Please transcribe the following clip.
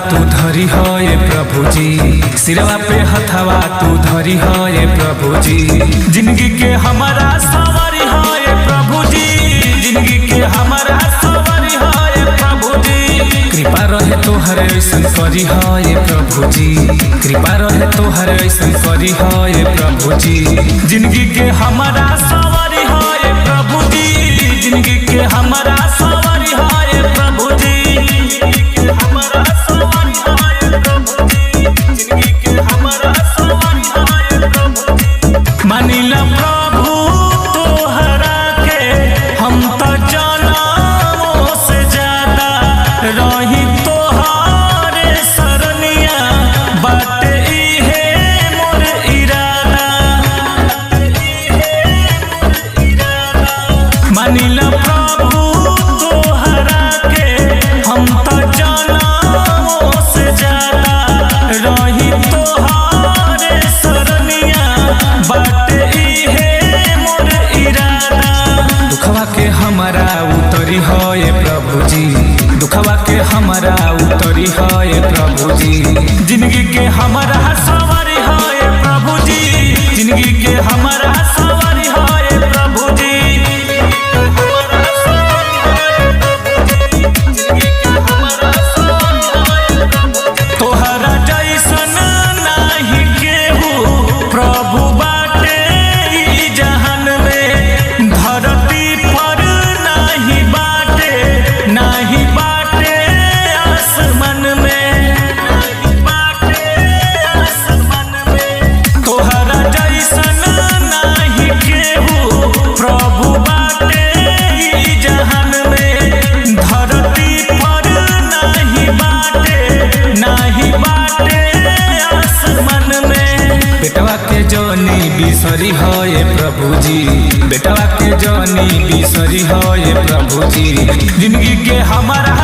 तू धरी है प्रभु जी, सिरवा पे हथवा तू धरी है प्रभु जी। जिंदगी के हमारा सवारी है प्रभु जी, जिंदगी के हमारा सवारी है प्रभु जी। कृपा रहे तो हर ऐसा करी है प्रभु जी, कृपा रहे तो हर ऐसा करी है प्रभु जी। जिंदगी के हमारा सवारी है प्रभु जी, जिंदगी के हमारा सवारी है प्रभु जी। हमारा सवारी है प्रभु जी, जिंदगी के हमारा सवारी है प्रभु जी। मानिला प्रभु तोहरा के हम तो जानों से ज्यादा रही तोहारे सरनिया, बाटे इहे मोर इरादा। मानिला प्रभु तोहरा के हम तो जानों से ज्यादा रही तोहारे सरनिया, बाटे इहे मोर इरादा। दुखवा के हमारा उतरी है प्रभु जी, दुखवा के हमारा उतरी है प्रभु जी। जिंदगी के हमारा सवारी है प्रभु जी, जिंदगी के हमारा सवारी है प्रभु जी। तोहरा जैसन नाही केहू प्रभु बाटे ई जहान में, धरती पर नाही बाटे, नाही बाटे आसमान में, नाही बाटे आसमान में। तोहरा जैसन नाही केहू प्रभु बाटे ई जहान में, धरती पर नाही बाटे, नाही बाटे आसमान में। बेटवा के जनी बिसरी है प्रभु जी, बेटवा के जनी बिसरी है प्रभु जी। जिंदगी के हमारा